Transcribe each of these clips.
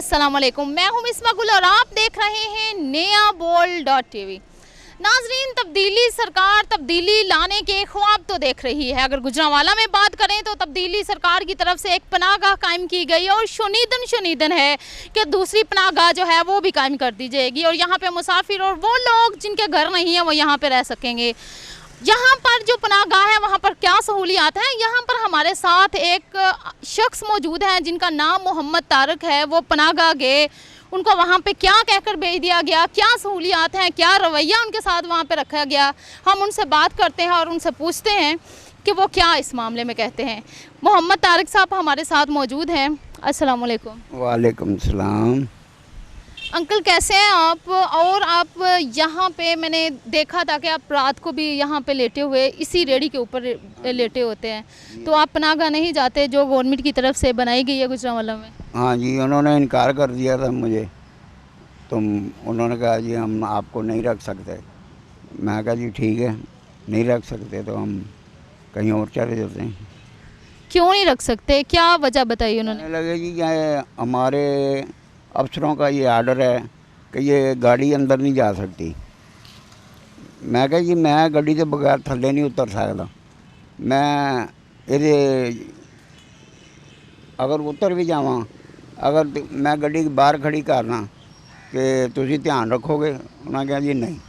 अस्सलाम वालेकुम, मैं हूं मिसबा गुल और आप देख रहे हैं neabold.tv। नाजरीन, तब्दीली सरकार तब्दीली लाने के ख्वाब तो देख रही है। अगर गुजरांवाला में बात करें तो तब्दीली सरकार की तरफ से एक पनाहगाह कायम की गई और शुनीदन है कि दूसरी पनाहगाह जो है वो भी कायम कर दी जाएगी और यहाँ पे मुसाफिर और वो लोग जिनके घर नहीं है वो यहाँ पे रह सकेंगे। यहाँ पर जो पनाहगाह है वहाँ पर क्या सहूलियात हैं, यहाँ पर हमारे साथ एक शख्स मौजूद हैं जिनका नाम मोहम्मद तारक है। वो पनाहगाह गए, उनको वहाँ पे क्या कहकर भेज दिया गया, क्या सहूलियात हैं, क्या रवैया उनके साथ वहाँ पे रखा गया, हम उनसे बात करते हैं और उनसे पूछते हैं कि वो क्या इस मामले में कहते हैं। मोहम्मद तारक साहब हमारे साथ मौजूद हैं। अस्सलाम वालेकुम। वालेकुम सलाम। अंकल कैसे हैं आप? और आप यहाँ पे मैंने देखा था कि आप रात को भी यहाँ पे लेटे हुए इसी रेडी के ऊपर लेटे होते हैं, तो आप पनाहगाह नहीं जाते जो गवर्नमेंट की तरफ से बनाई गई है गुजरांवाला में? हाँ जी, उन्होंने इनकार कर दिया था मुझे, तो उन्होंने कहा जी हम आपको नहीं रख सकते। मैं कहा जी ठीक है, नहीं रख सकते तो हम कहीं और चले जाते हैं। क्यों नहीं रख सकते, क्या वजह बताई उन्होंने? लगे जी क्या हमारे अफसरों का ये आर्डर है कि ये गाड़ी अंदर नहीं जा सकती। मैं कहा जी मैं गड्डी के बगैर थल्ले नहीं उतर सकता। मैं ये अगर उतर भी जावा, अगर मैं गड्डी बाहर खड़ी करना कि तुसी ध्यान रखोगे, उन्होंने कहा जी नहीं,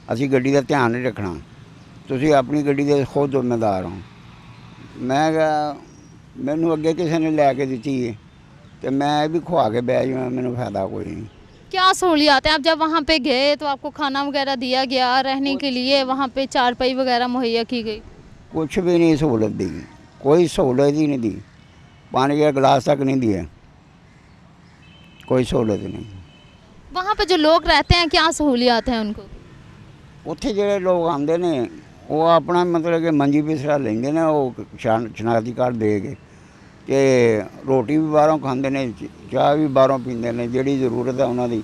असी गड्डी का ध्यान नहीं रखना, तुसी अपनी गड्डी के खुद जिम्मेदार हो। मैं कहा मैनू अगे किसी ने लैके दी है तो मैं भी खुआ के बह जाऊँ, मैंने फायदा कोई नहीं। क्या सहूलियात हैं? आप जब वहाँ पे गए तो आपको खाना वगैरह दिया गया, रहने के लिए वहाँ पे चारपाई वगैरह मुहैया की गई? कुछ भी नहीं सहूलत दी, कोई सहूलत ही नहीं दी, पानी का गिलास तक नहीं दिया, कोई सहूलत नहीं। वहाँ पे जो लोग रहते हैं क्या सहूलियात हैं उनको? उत्थे ਜਿਹੜੇ लोग आते ने वो अपना मतलब कि मंजी बिस्तरा लेंगे ने, वो शनाख्ती कार्ड दे के कि रोटी भी बाहरों खाते ने, चाह भी बाहरों पीते हैं। जिहड़ी जरूरत है उन्होंने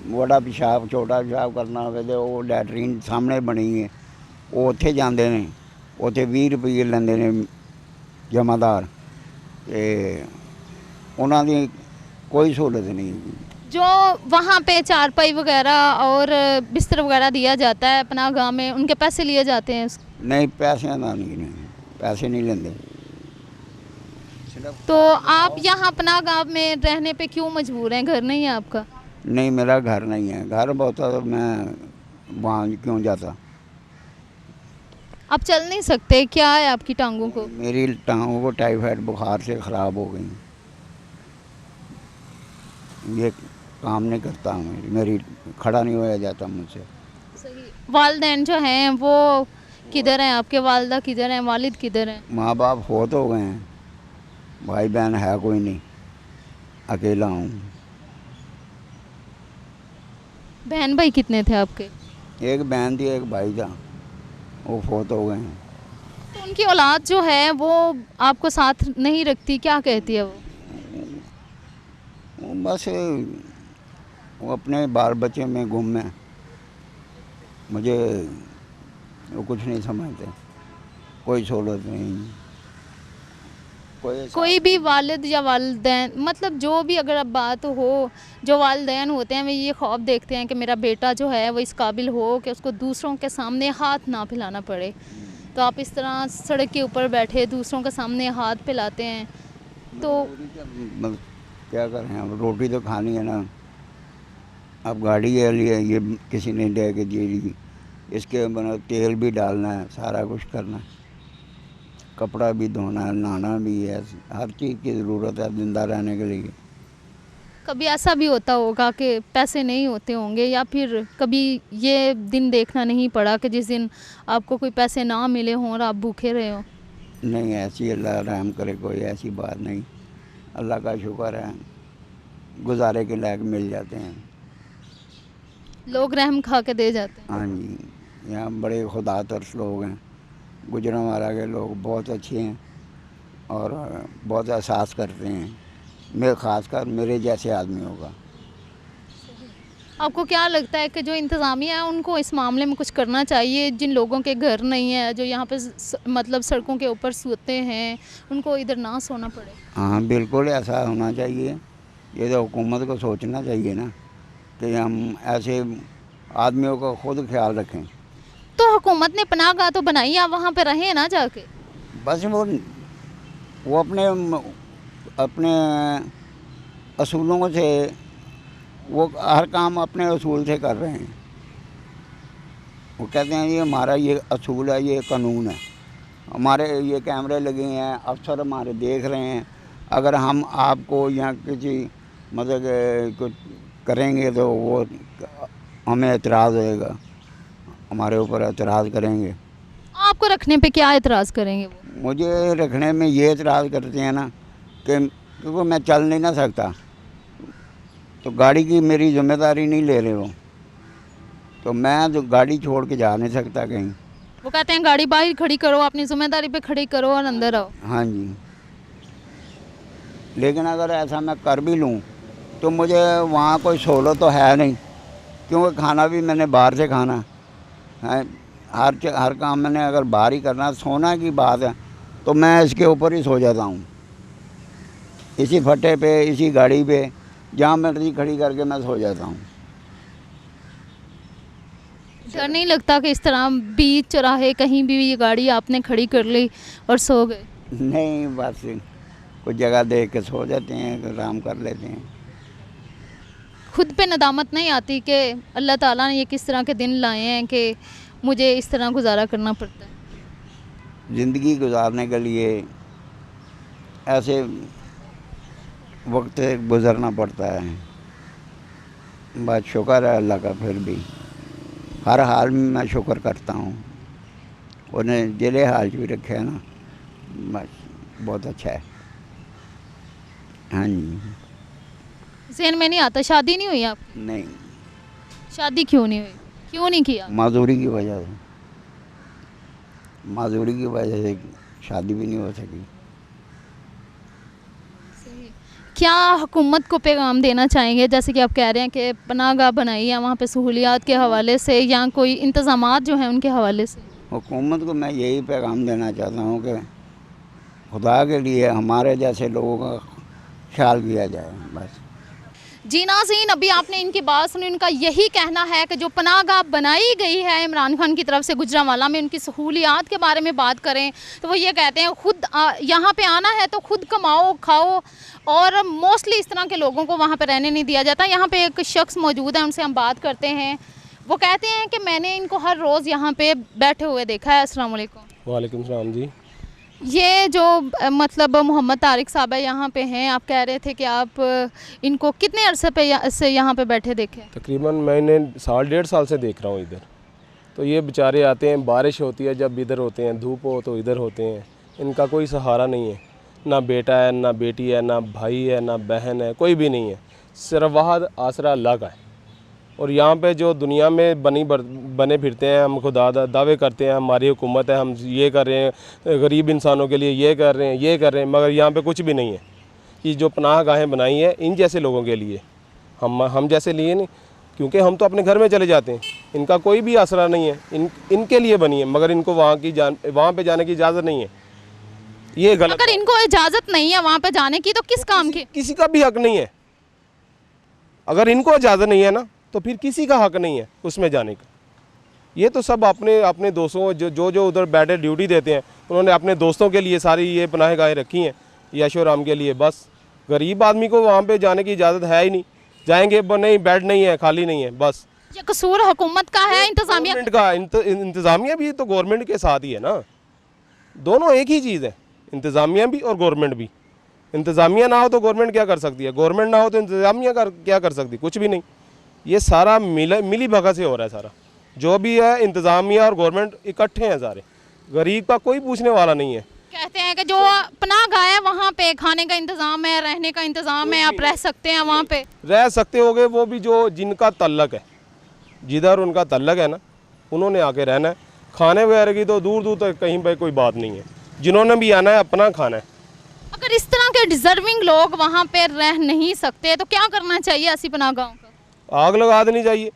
बड़ा पेशाब छोटा पेशाब करना हो तो वो लैटरीन सामने बनी है, वो उत्थे जाते हैं, उत्थे 20 रुपये लेंदे ने जमादार, ते उन्होंने कोई सहूलत नहीं। जो वहाँ पे चारपाई वगैरह और बिस्तर वगैरह दिया जाता है पनाहगाह में, उनके पैसे लिए जाते हैं? नहीं, पैसे का नहीं, पैसे नहीं लेंदे। तो आप यहाँ पनाहगाह में रहने पे क्यों मजबूर हैं? घर नहीं है आपका? नहीं, मेरा घर नहीं है, घर बहुत तो मैं वहाँ क्यों जाता। आप चल नहीं सकते? क्या है आपकी टांगों को? मेरी टांगों को टाइफाइड बुखार से ख़राब हो गई, ये काम नहीं करता, मेरी खड़ा नहीं होया जाता मुझसे। वालिदैन जो हैं वो किधर हैं? आपके वालिदा किधर हैं, वालिद किधर हैं? माँ बाप फौत हो गए हैं, भाई बहन है कोई नहीं, अकेला हूँ। बहन भाई कितने थे आपके? एक बहन थी, एक भाई था, वो फौत हो गए हैं। तो उनकी औलाद जो है वो आपको साथ नहीं रखती, क्या कहती है वो? वो बस वो अपने बाल बच्चे में गुम है, मुझे वो कुछ नहीं समझते, कोई सहूलत नहीं, कोई भी वालिद या वालिदैन, मतलब जो भी अगर अब बात हो, जो वालिदैन होते हैं वे ये ख्वाब देखते हैं कि मेरा बेटा जो है वो इस काबिल हो कि उसको दूसरों के सामने हाथ ना फैलाना पड़े। तो आप इस तरह सड़क के ऊपर बैठे दूसरों के सामने हाथ फैलाते हैं, तो क्या करें, अब रोटी तो खानी है ना। अब गाड़ी है लिए ये किसी ने दे के दी, इसके बना तेल भी डालना है, सारा कुछ करना है, कपड़ा भी धोना है, नहाना भी है, हर चीज़ की ज़रूरत है ज़िंदा रहने के लिए। कभी ऐसा भी होता होगा कि पैसे नहीं होते होंगे, या फिर कभी ये दिन देखना नहीं पड़ा कि जिस दिन आपको कोई पैसे ना मिले हों और आप भूखे रहे हो? नहीं, ऐसी अल्लाह रहम करे, कोई ऐसी बात नहीं, अल्लाह का शुक्र है, गुजारे के लायक मिल जाते हैं, लोग रहम खा के दे जाते हैं। हाँ जी, यहाँ बड़े खुदा तरस लोग हैं, गुजरांवाला के लोग बहुत अच्छे हैं और बहुत एहसास करते हैं, मैं ख़ासकर मेरे जैसे आदमी होगा। आपको क्या लगता है कि जो इंतज़ामिया है उनको इस मामले में कुछ करना चाहिए? जिन लोगों के घर नहीं है, जो यहाँ पे मतलब सड़कों के ऊपर सोते हैं, उनको इधर ना सोना पड़े। हाँ बिल्कुल ऐसा होना चाहिए, ये तो हुकूमत को सोचना चाहिए ना कि हम ऐसे आदमियों का खुद ख्याल रखें। तो हुकूमत ने पनाहगाह तो बनाई, आप वहाँ पे रहे ना जाके। बस वो अपने अपने असूलों से, वो हर काम अपने असूल से कर रहे हैं। वो कहते हैं ये हमारा ये असूल है, ये कानून है, हमारे ये कैमरे लगे हैं, अफसर हमारे देख रहे हैं। अगर हम आपको या किसी मतलब कुछ करेंगे तो वो हमें एतराज़ होएगा, हमारे ऊपर एतराज़ करेंगे। आपको रखने पे क्या एतराज़ करेंगे वो? मुझे रखने में ये एतराज़ करते हैं ना कि क्योंकि मैं चल नहीं ना सकता, तो गाड़ी की मेरी जिम्मेदारी नहीं ले रहे हो, तो मैं तो गाड़ी छोड़ के जा नहीं सकता कहीं। वो कहते हैं गाड़ी बाहर खड़ी करो, अपनी जिम्मेदारी पे खड़ी करो और अंदर आओ। हाँ जी, लेकिन अगर ऐसा मैं कर भी लूँ तो मुझे वहाँ कोई सहूलत तो है नहीं, क्योंकि खाना भी मैंने बाहर से खाना है। हर काम मैंने अगर बाहर ही करना, सोना की बात है तो मैं इसके ऊपर ही सो जाता हूँ, इसी फट्टे पे, इसी गाड़ी पे, जहाँ मर्जी खड़ी करके मैं सो जाता हूँ। डर नहीं लगता कि इस तरह बीच चौराहे कहीं भी ये गाड़ी आपने खड़ी कर ली और सो गए? नहीं, बस कुछ जगह देख के सो जाते हैं, आराम कर लेते हैं। खुद पे नदामत नहीं आती कि अल्लाह ताला ने ये किस तरह के दिन लाए हैं कि मुझे इस तरह गुजारा करना पड़ता है? ज़िंदगी गुजारने के लिए ऐसे वक्त से गुज़रना पड़ता है। बस शुक्र है अल्लाह का, फिर भी हर हाल में मैं शुक्र करता हूँ। उन्हें जिले हाल भी रखे है ना, बस बहुत अच्छा है। हाँ जी। ज़हन में नहीं आता, शादी नहीं हुई आपकी? नहीं, शादी क्यों नहीं हुई, क्यों नहीं किया? मजदूरी की वजह से, मजदूरी की वजह से शादी भी नहीं हो सकी। क्या हुकूमत को पैगाम देना चाहेंगे, जैसे कि आप कह रहे हैं कि पनाहगाह बनाई है, वहाँ पे सहूलियात के हवाले से या कोई इंतज़ामात जो हैं उनके हवाले से? हुकूमत को मैं यही पैगाम देना चाहता हूँ कि खुदा के लिए हमारे जैसे लोगों का ख्याल किया जाए बस। जी नाज़रीन, अभी आपने इनकी बात सुनी। उनका यही कहना है कि जो पनाहगाह बनाई गई है इमरान खान की तरफ से गुजरांवाला में, उनकी सहूलियात के बारे में बात करें तो वो ये कहते हैं खुद यहाँ पे आना है तो खुद कमाओ खाओ, और मोस्टली इस तरह के लोगों को वहाँ पे रहने नहीं दिया जाता। यहाँ पे एक शख्स मौजूद है, उनसे हम बात करते हैं। वो कहते हैं कि मैंने इनको हर रोज़ यहाँ पे बैठे हुए देखा है। अस्सलाम वालेकुम। वालेकुम सलाम जी। ये जो मतलब मोहम्मद तारिक साहब है यहाँ पे हैं, आप कह रहे थे कि आप इनको कितने अरसे पे से यहाँ पे बैठे देखे? तकरीबन मैंने 1.5 साल से देख रहा हूँ इधर। तो ये बेचारे आते हैं, बारिश होती है जब इधर होते हैं, धूप हो तो इधर होते हैं। इनका कोई सहारा नहीं है, ना बेटा है, ना बेटी है, ना भाई है, ना बहन है, कोई भी नहीं है। सिर्फ वाहद आसरा अल्लाह का है। और यहाँ पे जो दुनिया में बने फिरते हैं, हम खुदा दावे करते हैं हमारी हुकूमत है, हम ये कर रहे हैं, गरीब इंसानों के लिए ये कर रहे हैं, ये कर रहे हैं, मगर यहाँ पे कुछ भी नहीं है। ये जो पनाहगाहें बनाई हैं इन जैसे लोगों के लिए, हम जैसे लिए नहीं, क्योंकि हम तो अपने घर में चले जाते हैं। इनका कोई भी आसरा नहीं है, इनके लिए बनी है, मगर इनको वहाँ पे जाने की इजाज़त नहीं है। ये गलत। अगर इनको इजाज़त नहीं है वहाँ पे जाने की तो किस काम की? किसी का भी हक नहीं है। अगर इनको इजाज़त नहीं है ना तो फिर किसी का हक नहीं है उसमें जाने का। ये तो सब अपने दोस्तों जो उधर बैठे ड्यूटी देते हैं, उन्होंने अपने दोस्तों के लिए सारी ये पनाहगाहें रखी हैं, यशोराम के लिए। बस गरीब आदमी को वहाँ पे जाने की इजाज़त है ही नहीं। जाएंगे नहीं, बेड नहीं है, खाली नहीं है, बस। ये कसूर हुकूमत का है, इंतजामिया का? इंतज़ामिया भी तो गवर्नमेंट के साथ ही है ना, दोनों एक ही चीज़ है, इंतज़ामिया भी और गवर्नमेंट भी। इंतज़ामिया ना हो तो गवर्नमेंट क्या कर सकती है, गवर्नमेंट ना हो तो इंतज़ामिया क्या कर सकती है? कुछ भी नहीं। ये सारा मिली भगत से हो रहा है सारा, जो भी है इंतज़ामिया और गवर्नमेंट इकट्ठे हैं सारे। गरीब का कोई पूछने वाला नहीं है। कहते हैं कि जो पनाहगाह है वहाँ पे खाने का इंतज़ाम है, रहने का इंतज़ाम है, आप रह सकते हैं वहाँ पे, रह सकते होगे। वो भी जो जिनका तल्लक है, जिधर उनका तल्लक है ना, उन्होंने आके रहना है। खाने वगैरह की तो दूर दूर तक कहीं पर कोई बात नहीं है, जिन्होंने भी आना है अपना खाना है। अगर इस तरह के डिज़र्विंग लोग वहाँ पे रह नहीं सकते तो क्या करना चाहिए ऐसी पनाहगाहों का? आग लगा देनी चाहिए।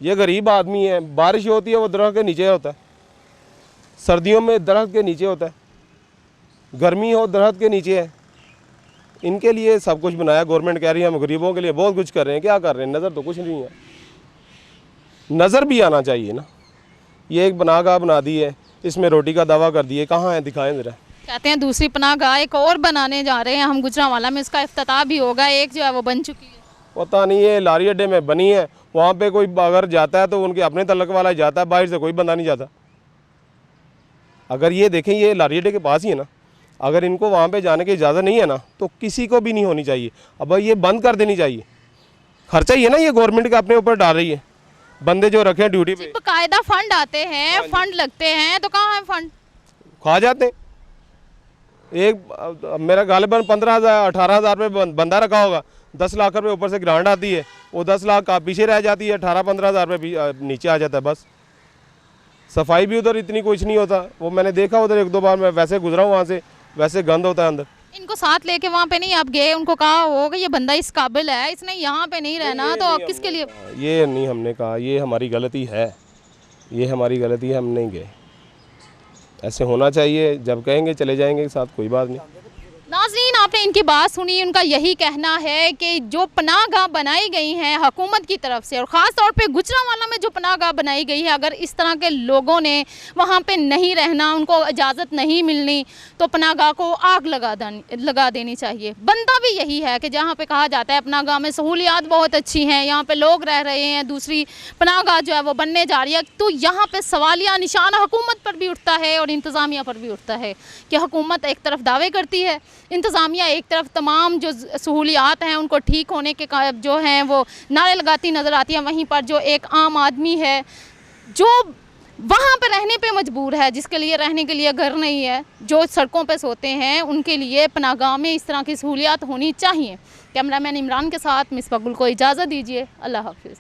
ये गरीब आदमी है, बारिश होती है वो दरख्त के नीचे होता है, सर्दियों में दरख्त के नीचे होता है, गर्मी हो दरख्त के नीचे है, इनके लिए सब कुछ बनाया गवर्नमेंट, कह रही है हम गरीबों के लिए बहुत कुछ कर रहे हैं। क्या कर रहे हैं? नज़र तो कुछ नहीं है। नज़र भी आना चाहिए ना। ये एक पनाहगाह बना दी है, इसमें रोटी का दावा कर दिए, कहाँ है दिखाएं ज़रा। कहते हैं दूसरी पनाहगाह एक और बनाने जा रहे हैं हम गुजरांवाला में, इसका इफ्तिताह भी होगा। एक जो है वो बन चुकी है। पता नहीं ये लारी अड्डे में बनी है, वहाँ पे कोई अगर जाता है तो उनके अपने तलक वाला ही जाता है, बाहर से कोई बंदा नहीं जाता। अगर ये देखें ये लारी अड्डे के पास ही है ना, अगर इनको वहाँ पे जाने की इजाज़त नहीं है ना तो किसी को भी नहीं होनी चाहिए। अब ये बंद कर देनी चाहिए। खर्चा ही है ना ये गवर्नमेंट का अपने ऊपर डाल रही है, बंदे जो रखे हैं ड्यूटी पे। बकायदा फंड आते हैं, फंड लगते हैं, तो कहाँ है फंड? खा जाते हैं। एक मेरा गालिबन 15,000 18,000 रुपये बंदा रखा होगा, 10 लाख रुपये ऊपर से ग्रांट आती है, वो 10 लाख का पीछे रह जाती है, 18-15,000 रुपये नीचे आ जाता है बस। सफाई भी उधर इतनी कुछ नहीं होता, वो मैंने देखा उधर 1-2 बार, मैं वैसे गुजरा हूँ वहाँ से, वैसे गंद होता है अंदर। इनको साथ लेके वहाँ पे नहीं आप गए, उनको कहा होगा ये बंदा इस काबिल है, इसने यहाँ पे नहीं रहना, तो आप किसके लिए? ये नहीं हमने कहा, ये हमारी गलती है, ये हमारी गलती है, हम नहीं गए। ऐसे होना चाहिए, जब कहेंगे चले जाएंगे साथ, कोई बात नहीं। नाज़रीन, आपने इनकी बात सुनी। उनका यही कहना है कि जो पनाहगाह बनाई गई हैं हुकूमत की तरफ से, और ख़ास तौर पे गुजरांवाला में जो पनाहगाह बनाई गई है, अगर इस तरह के लोगों ने वहाँ पे नहीं रहना, उनको इजाज़त नहीं मिलनी, तो पनाहगाह को आग लगा देनी चाहिए। बनता भी यही है कि जहाँ पे कहा जाता है पनाहगाह में सहूलियात बहुत अच्छी हैं, यहाँ पे लोग रह रहे हैं, दूसरी पनाहगाह जो है वो बनने जा रही है, तो यहाँ पर सवालिया निशान हुकूमत पर भी उठता है और इंतज़ामिया पर भी उठता है कि हुकूमत एक तरफ दावे करती है, इंतज़ामिया एक तरफ तमाम जो सहूलियात हैं उनको ठीक होने के जो हैं वो नारे लगाती नज़र आती है। वहीं पर जो एक आम आदमी है जो वहाँ पर रहने पे मजबूर है, जिसके लिए रहने के लिए घर नहीं है, जो सड़कों पे सोते हैं, उनके लिए पनाहगाह में इस तरह की सहूलियात होनी चाहिए। कैमरामैन इमरान के साथ मिसबा गुल को इजाज़त दीजिए। अल्लाह हाफिज़।